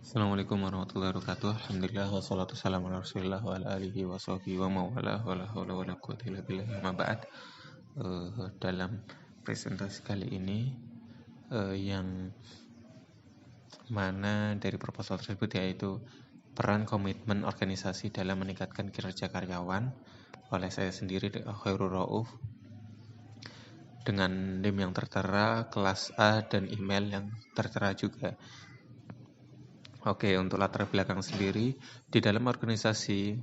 Assalamualaikum warahmatullahi wabarakatuh. Alhamdulillah wassalatu wassalamu ala Rasulillah wa ala alihi wa sahbihi wa mawalah wa la haula wa la quwwata illa billah. Amma ba'd. Dalam presentasi kali ini yang mana dari proposal tersebut yaitu peran komitmen organisasi dalam meningkatkan kinerja karyawan oleh saya sendiri Khairul Rauf dengan NIM yang tertera, kelas A dan email yang tertera juga. Oke, untuk latar belakang sendiri, di dalam organisasi,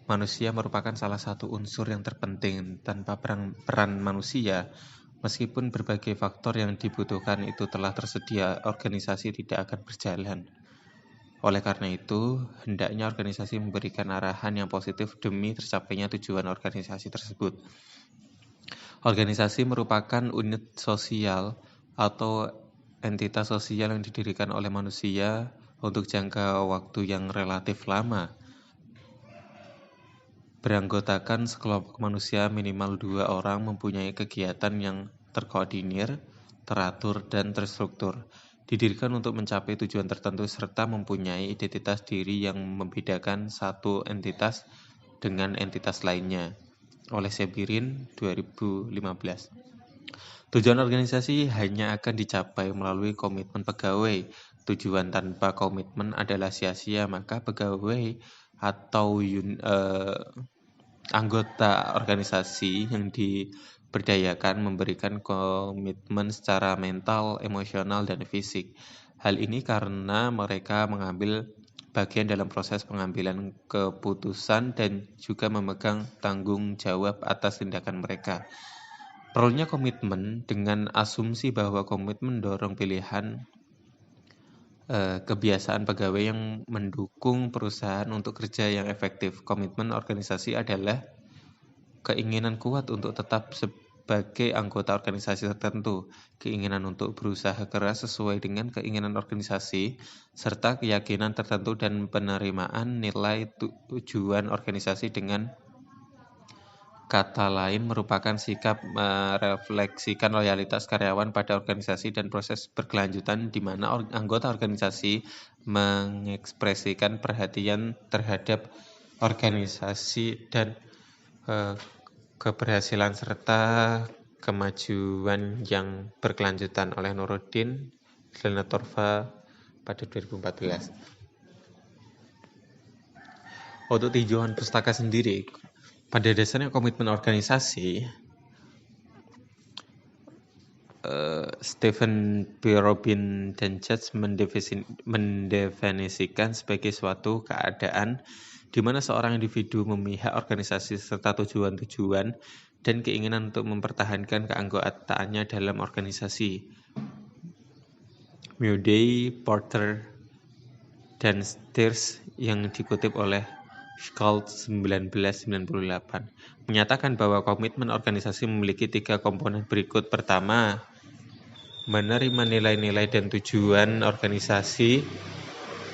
manusia merupakan salah satu unsur yang terpenting. Tanpa peran manusia, meskipun berbagai faktor yang dibutuhkan itu telah tersedia, organisasi tidak akan berjalan. Oleh karena itu, hendaknya organisasi memberikan arahan yang positif demi tercapainya tujuan organisasi tersebut. Organisasi merupakan unit sosial atau entitas sosial yang didirikan oleh manusia untuk jangka waktu yang relatif lama. Beranggotakan sekelompok manusia minimal 2 orang mempunyai kegiatan yang terkoordinir, teratur, dan terstruktur. Didirikan untuk mencapai tujuan tertentu serta mempunyai identitas diri yang membedakan satu entitas dengan entitas lainnya. Oleh Sebirin 2015. Tujuan organisasi hanya akan dicapai melalui komitmen pegawai. Tujuan tanpa komitmen adalah sia-sia, maka pegawai atau anggota organisasi yang diberdayakan memberikan komitmen secara mental, emosional, dan fisik. Hal ini karena mereka mengambil bagian dalam proses pengambilan keputusan dan juga memegang tanggung jawab atas tindakan mereka. Perlunya komitmen dengan asumsi bahwa komitmen mendorong pilihan kebiasaan pegawai yang mendukung perusahaan untuk kerja yang efektif. Komitmen organisasi adalah keinginan kuat untuk tetap sebagai anggota organisasi tertentu, keinginan untuk berusaha keras sesuai dengan keinginan organisasi, serta keyakinan tertentu dan penerimaan nilai tujuan organisasi. Dengan kata lain, merupakan sikap merefleksikan loyalitas karyawan pada organisasi dan proses berkelanjutan di mana anggota organisasi mengekspresikan perhatian terhadap organisasi dan keberhasilan serta kemajuan yang berkelanjutan. Oleh Nuruddin Zilnatorfa pada 2014. Untuk tujuan pustaka sendiri, pada dasarnya komitmen organisasi, Stephen B. Robin dan Judge mendefinisikan sebagai suatu keadaan di mana seorang individu memihak organisasi serta tujuan-tujuan dan keinginan untuk mempertahankan keanggotaannya dalam organisasi. Mudie, Porter, dan Steers yang dikutip oleh Schultz 1998 menyatakan bahwa komitmen organisasi memiliki 3 komponen berikut. Pertama, menerima nilai-nilai dan tujuan organisasi.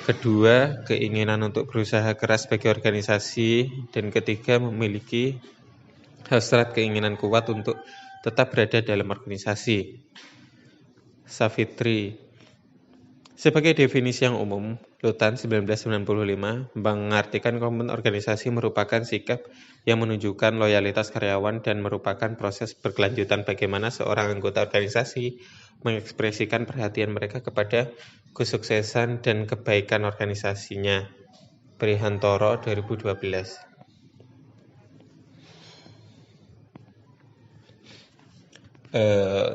Kedua, keinginan untuk berusaha keras bagi organisasi. Dan ketiga, memiliki hasrat keinginan kuat untuk tetap berada dalam organisasi. Savitri. Sebagai definisi yang umum, Lutan 1995 mengartikan komitmen organisasi merupakan sikap yang menunjukkan loyalitas karyawan dan merupakan proses berkelanjutan bagaimana seorang anggota organisasi mengekspresikan perhatian mereka kepada kesuksesan dan kebaikan organisasinya. Prihantoro 2012.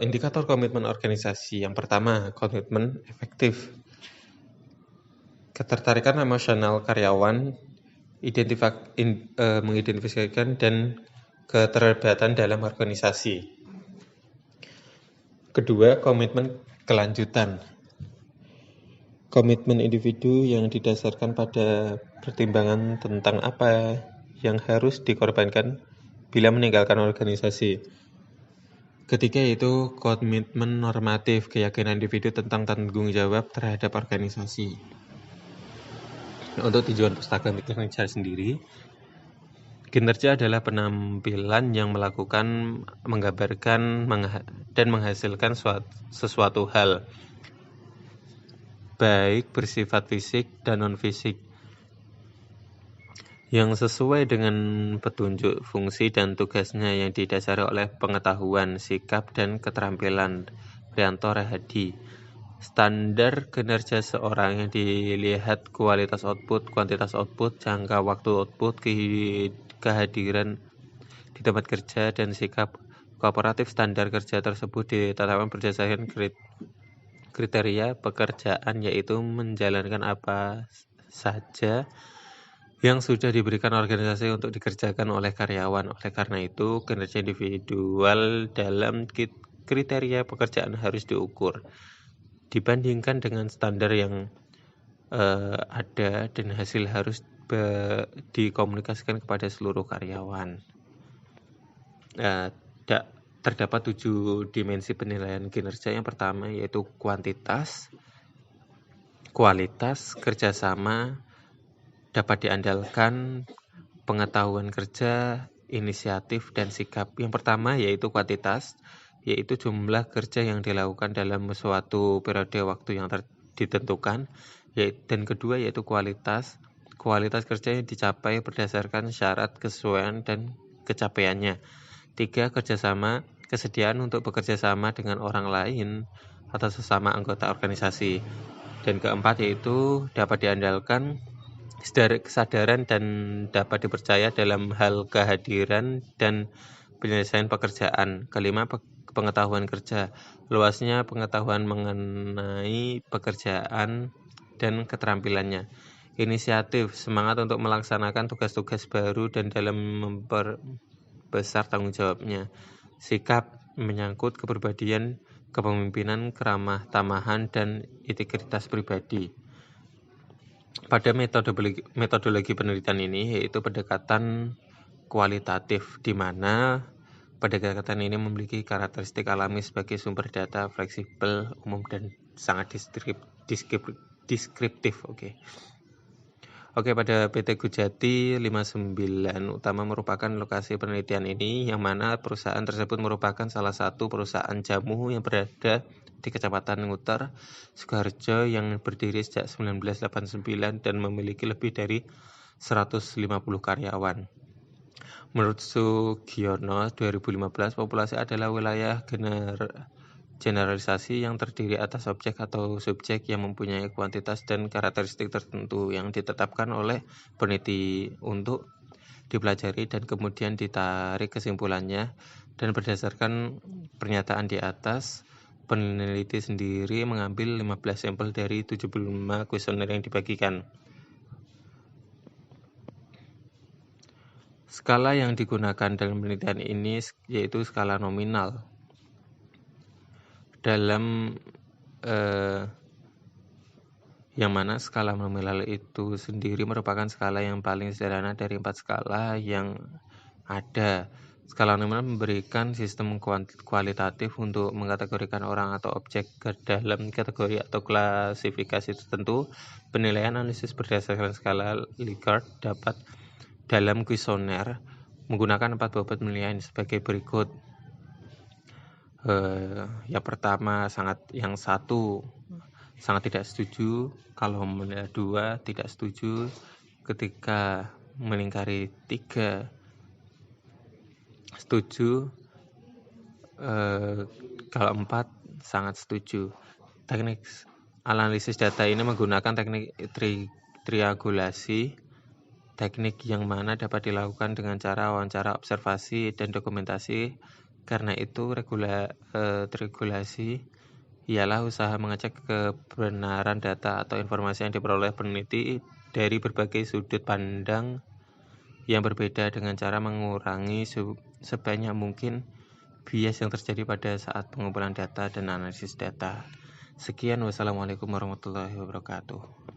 Indikator komitmen organisasi. Yang pertama, komitmen efektif. Ketertarikan emosional karyawan, mengidentifikasikan dan keterlibatan dalam organisasi. Kedua, komitmen kelanjutan. Komitmen individu yang didasarkan pada pertimbangan tentang apa yang harus dikorbankan bila meninggalkan organisasi. Ketiga yaitu komitmen normatif, keyakinan individu tentang tanggung jawab terhadap organisasi. Untuk tujuan pustaka kinerja sendiri, kinerja adalah penampilan yang melakukan, menggambarkan, dan menghasilkan sesuatu hal. baik bersifat fisik dan non-fisik, yang sesuai dengan petunjuk fungsi dan tugasnya yang didasari oleh pengetahuan, sikap, dan keterampilan. Priyanto Rahadi. Standar kinerja seorang yang dilihat kualitas output, kuantitas output, jangka waktu output, kehadiran di tempat kerja, dan sikap kooperatif. Standar kerja tersebut ditetapkan berdasarkan kriteria pekerjaan, yaitu menjalankan apa saja yang sudah diberikan organisasi untuk dikerjakan oleh karyawan. Oleh karena itu, kinerja individual dalam kriteria pekerjaan harus diukur dibandingkan dengan standar yang ada, dan hasil harus dikomunikasikan kepada seluruh karyawan. Terdapat 7 dimensi penilaian kinerja. Yang pertama yaitu kuantitas, kualitas, kerjasama, dapat diandalkan, pengetahuan kerja, inisiatif, dan sikap. Yang pertama yaitu kuantitas, yaitu jumlah kerja yang dilakukan dalam suatu periode waktu yang ditentukan. Dan kedua yaitu kualitas, kualitas kerja yang dicapai berdasarkan syarat kesesuaian dan kecapaiannya. 3. Kerjasama, kesediaan untuk bekerja sama dengan orang lain atau sesama anggota organisasi. Dan keempat yaitu dapat diandalkan, kesadaran dan dapat dipercaya dalam hal kehadiran dan penyelesaian pekerjaan. Kelima, pengetahuan kerja, luasnya pengetahuan mengenai pekerjaan dan keterampilannya. Inisiatif, semangat untuk melaksanakan tugas-tugas baru dan dalam memperbesar tanggung jawabnya. Sikap, menyangkut kepribadian, kepemimpinan, keramah tamahan, dan integritas pribadi. Pada metodologi penelitian ini yaitu pendekatan kualitatif, di mana pendekatan ini memiliki karakteristik alami sebagai sumber data fleksibel, umum, dan sangat deskriptif. Oke, pada PT Gujati 59 Utama merupakan lokasi penelitian ini, yang mana perusahaan tersebut merupakan salah satu perusahaan jamu yang berada di Kecamatan Nguter, Sukoharjo, yang berdiri sejak 1989 dan memiliki lebih dari 150 karyawan. Menurut Sugiono 2015, populasi adalah wilayah generalisasi yang terdiri atas objek atau subjek yang mempunyai kuantitas dan karakteristik tertentu yang ditetapkan oleh peneliti untuk dipelajari dan kemudian ditarik kesimpulannya. Dan berdasarkan pernyataan di atas, peneliti sendiri mengambil 15 sampel dari 75 kuesioner yang dibagikan. Skala yang digunakan dalam penelitian ini yaitu skala nominal. Dalam yang mana skala nominal itu sendiri merupakan skala yang paling sederhana dari 4 skala yang ada. Skala nominal memberikan sistem kualitatif untuk mengkategorikan orang atau objek ke dalam kategori atau klasifikasi tertentu. Penilaian analisis berdasarkan skala Likert dapat dalam kuesioner menggunakan 4 bobot penilaian sebagai berikut. Yang pertama, yang satu sangat tidak setuju. Kalau menilai 2 tidak setuju. Ketika melingkari 3 setuju. Kalau 4 sangat setuju. Teknik analisis data ini menggunakan teknik triangulasi, teknik yang mana dapat dilakukan dengan cara wawancara, observasi, dan dokumentasi. Karena itu, triangulasi ialah usaha mengecek kebenaran data atau informasi yang diperoleh peneliti dari berbagai sudut pandang yang berbeda dengan cara mengurangi sebanyak mungkin bias yang terjadi pada saat pengumpulan data dan analisis data. Sekian, wassalamualaikum warahmatullahi wabarakatuh.